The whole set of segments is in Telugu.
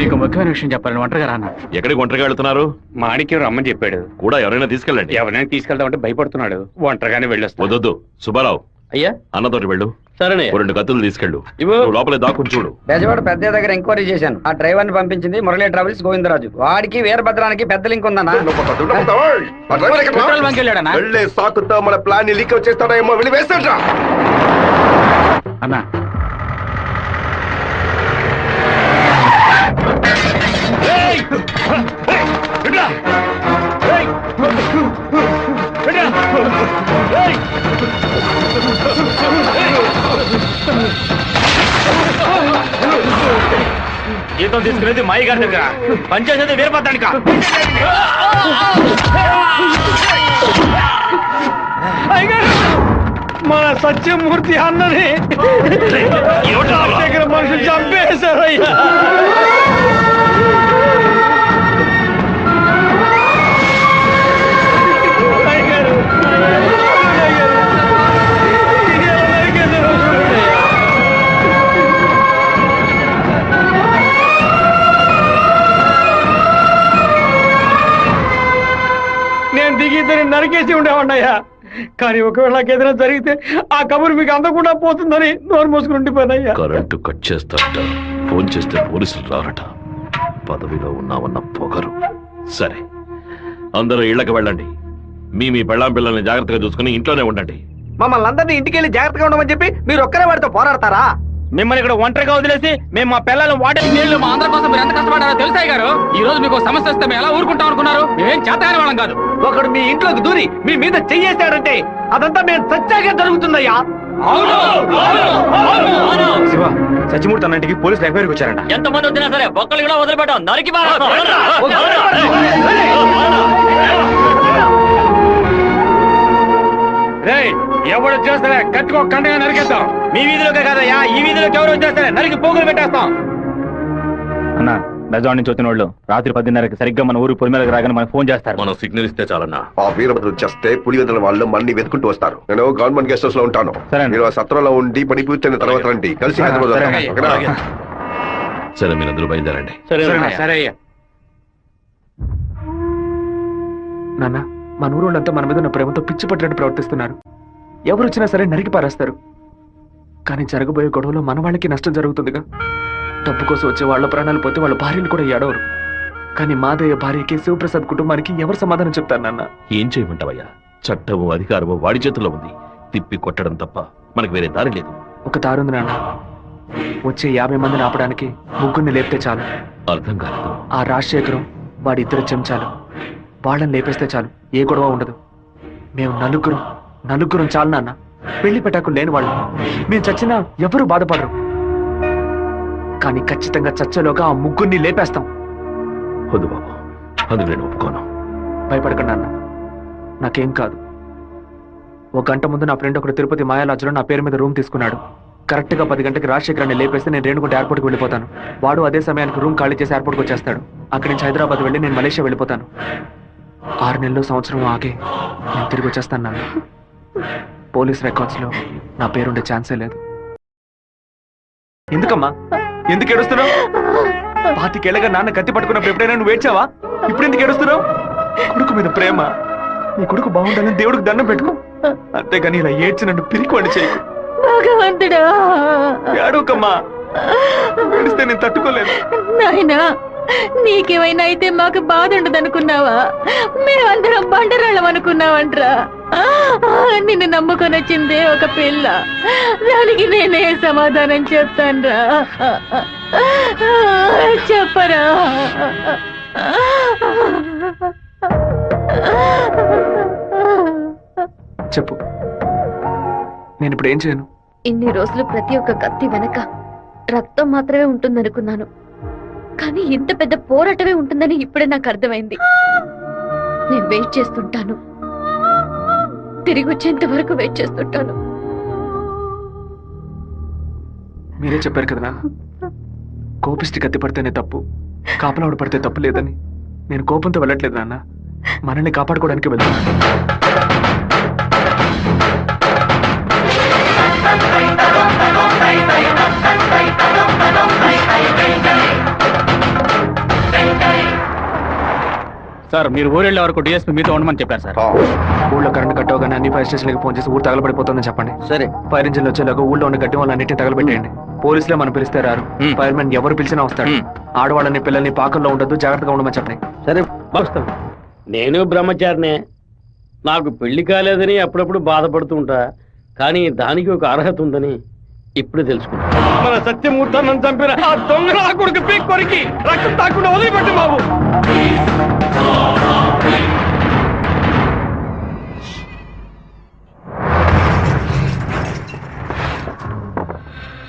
నీకు ముఖ్యమైన విషయం చెప్పాలని ఒంటరిగా రానా? ఎక్కడికి ఒంటరిగా వెళ్తున్నారు? మాణిక్యం రమ్మని చెప్పాడు. కూడా ఎవరైనా తీసుకెళ్ళండి. ఎవరైనా తీసుకెళ్దామంటే భయపడుతున్నాడు. ఒంటరిగానే వెళ్ళొస్తా. వద్దు సుబ్బారావు, అయ్యా అన్నతోటి వెళ్ళు. సరేనే. 2 కత్తులు తీసుకెళ్ళు. ఇవ్వు. నువ్వు లోపలే దాక్కుని చూడు. బెజవాడ పెద్ద దగ్గర ఎంక్వైరీ చేశాను. ఆ డ్రైవర్ ని పంపించింది మురళీ ట్రావెల్స్ గోవిందరాజు. వాడికి వీరభద్రానికి పెద్ద లింక్ ఉందన్నా. పెట్రోల్ బంక్ వెళ్ళాడనా? వెళ్ళే సాకుతో మన ప్లాన్ ని లీక్ చేస్తాడేమో, వెళ్ళి వేస్తాడ్రా. అన్నా జీతం తీసుకునేది మాయి గారి దగ్గర, పనిచేసేది వీరభద్రానిక. మన సత్యమూర్తి అన్నని దగ్గర మనుషులు చంపేశారయ్యా. నేను దిగి ఇద్దరిని నరికేసి ఉండేవాడినయ్యా. కానీ ఒకవేళ నాకు ఏదైనా జరిగితే ఆ కబురు మీకు అందకుండా పోతుందని నోరు మూసుకుని ఉండిపోయినయ్యా. కరెంటు కట్ చేస్తారట, ఫోన్ చేస్తే పోలీసులు రారట. పదవిలో ఉన్నామన్న పొగరు. సరే, అందరూ ఇళ్లకు వెళ్ళండి. మీ పెళ్ళాం పిల్లల్ని జాగ్రత్తగా చూసుకుని ఇంట్లోనే ఉండండి. మమ్మల్ని అందరినీ ఇంటికి వెళ్ళి జాగ్రత్తగా ఉండమని చెప్పి మీరు ఒక్కరే వాడితో పోరాడతారా? మిమ్మల్ని ఇక్కడ ఒంటరిగా వదిలేసి మేము మా పిల్లలు వాటర్ నీళ్లు మా అందరి కోసం మీరు ఎంత కష్టపడారో తెలుసాయి గారు. ఈ రోజు మీకు సమస్య వస్తే మేము ఎలా ఊరుకుంటాం అనుకున్నారు? మేమేం చేతగాని వాళ్ళం కాదు. ఒకడు మీ ఇంట్లోకి దూరి మీ మీద చెయ్యేశాడంటే అదంతా మేము సత్యాగా జరుగుతుందయ్యా. శివ, సత్యమూర్తి అన్నింటికి పోలీసులు ఎంక్వైరీకి వచ్చారంట. ఎంతమంది వచ్చినా సరే ఒక్కళ్ళు కూడా వదిలిపెట్టాం. నరికి ఎవరు వచ్చేస్తారే కట్టుకో కంటగా నరికేస్తాం. మీ వీధిలోకే కాదయ్యా, ఈ వీధిలోకి ఎవరు వచ్చేస్తారే నరికి పోగులు పెట్టేస్తాం. అన్న, బెజవాడ నుంచి వచ్చిన వాళ్ళు రాత్రి 10:30కి సరిగ్గా మన ఊరు పొలిమేరకు రాగానే మనకు ఫోన్ చేస్తారు. మనం సిగ్నల్ ఇస్తే చాలన్నా. ఆ వీరభద్రుడు వచ్చేస్తే పులివెందుల వాళ్ళు మన్ని వెతుకుంటూ వస్తారు. నేను గవర్నమెంట్ గెస్ట్ హౌస్ లో ఉంటాను. సరే. మీరు ఆ సత్రంలో ఉండి పని పూర్తయిన తర్వాత రండి. కలిసి హైదరాబాద్ వస్తాం. ఓకేనా? అలాగే. సరే, మీరందరూ బయలుదేరండి. సరే అయ్యా. నాన్న, మన ఊరోళ్ళంతా మన మీద ఉన్న ప్రేమతో పిచ్చి పట్టినట్టు ప్రవర్తిస్తున్నారు. ఎవరు వచ్చినా సరే నరికి పారేస్తారు. కానీ జరగబోయే గొడవలో మన వాళ్ళకి నష్టం జరుగుతుందిగా. డబ్బు కోసం వచ్చే వాళ్ళ ప్రాణాలు పోతే వాళ్ళ భార్యలు కూడా ఏడవరు. కానీ మాదయ్య భార్యకి శివప్రసాద్ కుటుంబానికి ఎవరు సమాధానం చెప్తారు నాన్న? ఏం చేయమంటావయ్యా? చట్టము అధికారము వాడి చేతుల్లో ఉంది. తిప్పి కొట్టడం తప్ప మనకు వేరే దారి లేదు. ఒక దారుంది నాన్న. వచ్చే 50 మందిని ఆపడానికి ముగ్గురిని లేపితే చాలు. అర్థం కాలేదు. ఆ రాజశేఖరం వాడి 2 చెంచాలు వాళ్ళని లేపేస్తే చాలు, ఏ గొడవ ఉండదు. మేము నలుగురం చాలు నాన్న. పెళ్లి పెట్టాకు లేని వాళ్ళు. మేము చచ్చినా ఎవరు బాధపడరు. కానీ ఖచ్చితంగా చచ్చేలోగా ఆ ముగ్గురిని లేపేస్తాం. వద్దు బాబు, అందుకు నేను ఒప్పుకోను. భయపడకండి నాన్న, నాకేం కాదు. 1 గంట ముందు నా ఫ్రెండ్ ఒకడు తిరుపతి మాయాలాజ్లో నా పేరు మీద రూమ్ తీసుకున్నాడు. కరెక్ట్గా 10 గంటకి రాజశేఖరాన్ని లేపేస్తే నేను రేణుగుంట ఎయిర్పోర్ట్కి వెళ్ళిపోతాను. వాడు అదే సమయానికి రూమ్ ఖాళీ చేసి ఎయిర్పోర్ట్కి వచ్చేస్తాడు. అక్కడి నుంచి హైదరాబాద్ వెళ్ళి నేను మలేషియా వెళ్ళిపోతాను. 6 నెలలు సంవత్సరం ఆగే నేను తిరిగి వచ్చేస్తాను నాన్న. పోలీస్ రికార్డ్స్లో నా పేరుండే ఛాన్సే లేదు. ఎందుకమ్మా, ఎందుకు ఏడుస్తున్నావు? 25 ఏళ్ళగా నాన్న కత్తి పట్టుకున్నప్పుడు ఎప్పుడైనా నువ్వు ఏడ్చావా? ఇప్పుడు ఎందుకు ఏడుస్తున్నావు? కొడుకు మీద ప్రేమ. నీ కొడుకు బాగుండాలని దేవుడికి దండం పెట్టుకో. అంతేగాని ఇలా ఏడ్చి నన్ను పిరికివాడి చేయకు. భగవంతుడా, ఏడవకమ్మా. ఏడిస్తే నేను తట్టుకోలేను. నాయనా, నీకేమైనా అయితే మాకు బాధ ఉండదు అనుకున్నావా? మేమందరం బండరాళ్ళం అనుకున్నావంట్రా. నిన్ను నమ్ముకొని వచ్చిందే ఒక పిల్ల. దానికి నేనే సమాధానం చెప్తాన్రా. చెప్పరా? చెప్పు, నేను ఇప్పుడు ఏం చేయను? ఇన్ని రోజులు ప్రతి ఒక్క కత్తి వెనక రక్తం మాత్రమే ఉంటుందనుకున్నాను. కానీ ఇంత పెద్ద పోరాటమే ఉంటుందని ఇప్పుడే నాకు అర్థమైంది. నేను వెయిట్ చేస్తుంటాను, తిరిగి వచ్చేంత వరకు వెయిట్ చేస్తుంటాను. మీరే చెప్పారు కదా నాన్న, కోపిష్టి కత్తి పడితేనే తప్పు, కాపలావిడ పడితే తప్పు లేదని. నేను కోపంతో వెళ్ళట్లేదు నాన్న, మనల్ని కాపాడుకోవడానికి వెళ్తున్నాను. సార్ మీరు ఊరెళ్ళే వరకు డిఎస్పీ మీతో ఉండమని చెప్పారు సార్. ఊళ్ళో కరెంట్ కట్ అవగానే అన్ని ఫైర్ స్టేషన్కి ఫోన్ చేసి ఊరు తగలబడిపోతుందని చెప్పండి. సరే. ఫైర్ ఇంజిన్ వచ్చేలాగా ఊళ్ళో ఉన్న గడ్డి వాళ్ళన్నింటినీ తగలబెట్టేయండి. పోలీసులే మనం పిలిస్తే రారు. ఫైర్ మ్యాన్ ఎవరు పిలిచినా వస్తాడు. ఆడవాళ్ళని పిల్లల్ని పాకల్లో ఉండొద్దు, జాగ్రత్తగా ఉండమని చెప్పండి. సరే. నేను బ్రహ్మచారినే. నాకు పెళ్లి కాలేదని అప్పుడప్పుడు బాధపడుతూ ఉంటా, కానీ దానికి ఒక అర్హత ఉందని ఇప్పుడు తెలుసుకున్నా. మన సత్యమూర్తాన్ని చంపిన ఆ దొంగ నా కొడుకు పీక్ కొరికి రక్తం తాకుండా వదిలిపెట్టు బాబు.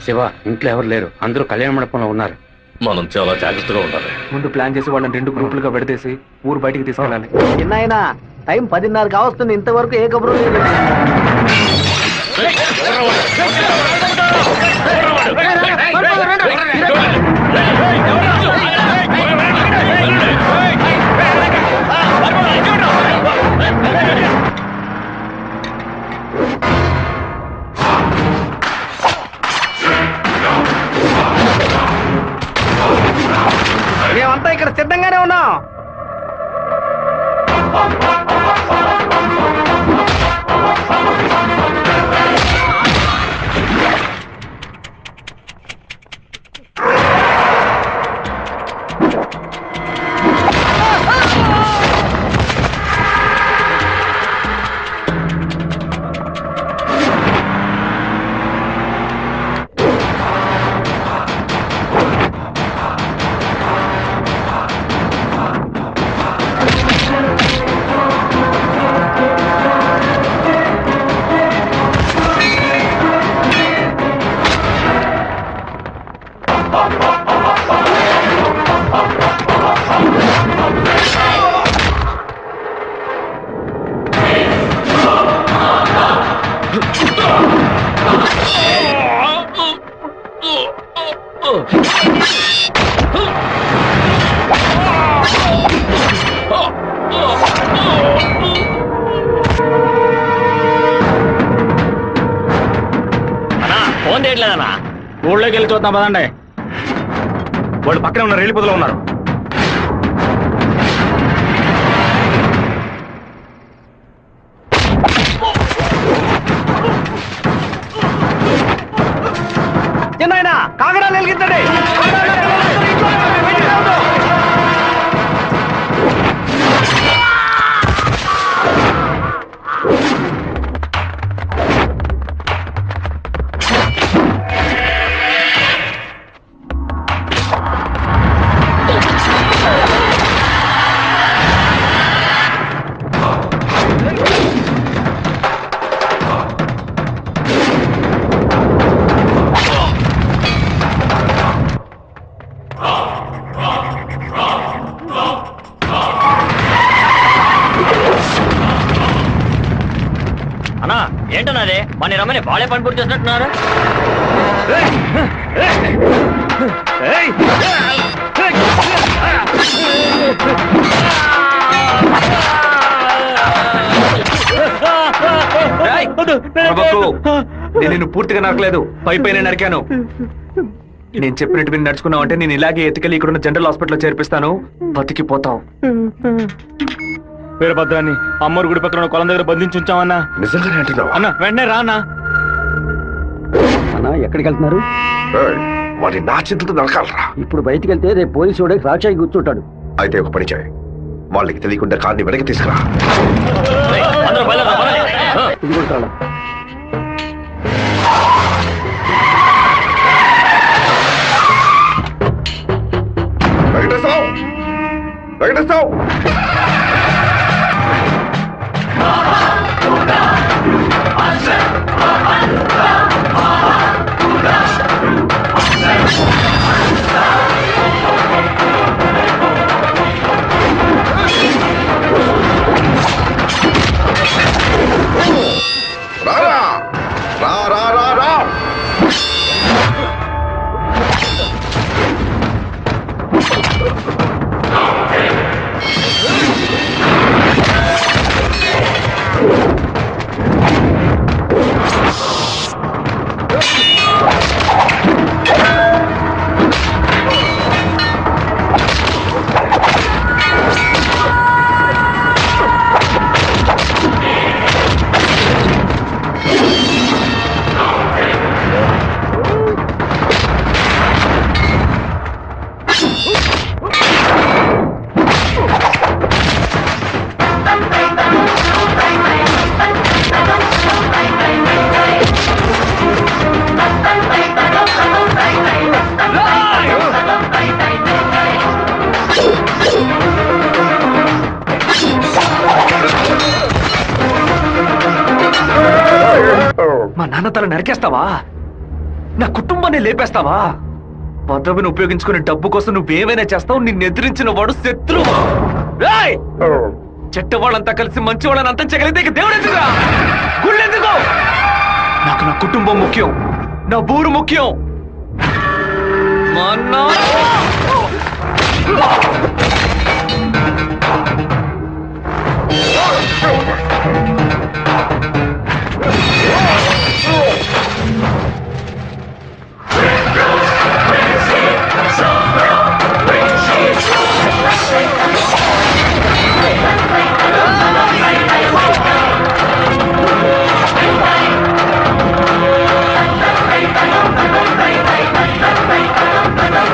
శివ, ఇంట్లో ఎవరు లేరు, అందరూ కళ్యాణ మండపంలో ఉన్నారు. మనం చాలా జాగ్రత్తగా ఉండాలి. ముందు ప్లాన్ చేసి వాళ్ళని 2 గ్రూపులుగా విడదీసి ఊరు బయటికి తీసుకెళ్ళాలి. చిన్నాయన టైం 10:30 కావస్తుంది, ఇంతవరకు ఏ కబురు లేదు. మేమంతా ఇక్కడ సిద్ధంగానే ఉన్నాం. ఫోన్ చేయట్లేదన్నా. ఊళ్ళోకి వెళ్ళి చూద్దాం పదండి. వాళ్ళు పక్కనే ఉన్న రైలు పొదలో ఉన్నారు. చిన్నాయన కాగడాలు వెలిగించండి. అన్నా ఏంటన్నది? మన రమ్మని బాలే పని పూర్తి చేసినట్టున్నారు. నేను పూర్తిగా నరకలేదు, పైపైన నరికాను. నేను చెప్పినట్టు మీరు నడుచుకున్నావు అంటే నేను ఇలాగే ఎత్తుకెళ్ళి ఇక్కడున్న జనరల్ హాస్పిటల్లో చేర్పిస్తాను, బతికిపోతావు. వీరభద్రాన్ని అమ్మోరు గుడి పక్కన కొలం దగ్గర బంధించి ఉంచామన్నా. నిజంగానే అంటున్నావా? అన్న వెంటనే రా అన్నా. అన్నా ఎక్కడికి వెళ్తున్నారు? వాడి నా చింతతో నరకాలరా. ఇప్పుడు బయటికి వెళ్తే రేపు పోలీసు వాడే రాచాయి కూర్చుంటాడు. అయితే ఒక పని చేయి, వాళ్ళకి తెలియకుండా కార్ని వెనక్కి తీసుకురా. ఇది కూడా తాళం. వెంకటేశ్వరరావు, వెంకటేశ్వరరావు, రారా రా రా రా రా. నాన్న తల నరికేస్తావా? నా కుటుంబాన్ని లేపేస్తావా? పదవిని ఉపయోగించుకునే డబ్బు కోసం నువ్వేమైనా చేస్తావు. నిన్ను ఎదిరించిన వాడు శత్రువు. రేయ్! చెట్ట వాళ్ళంతా కలిసి మంచి వాళ్ళని అంతం చేయగలిగితే ఇక దేవుడు ఎందుకురా? గుళ్ళు ఎందుకు? నాకు నా కుటుంబం ముఖ్యం, నా ఊరు ముఖ్యం. మా అన్న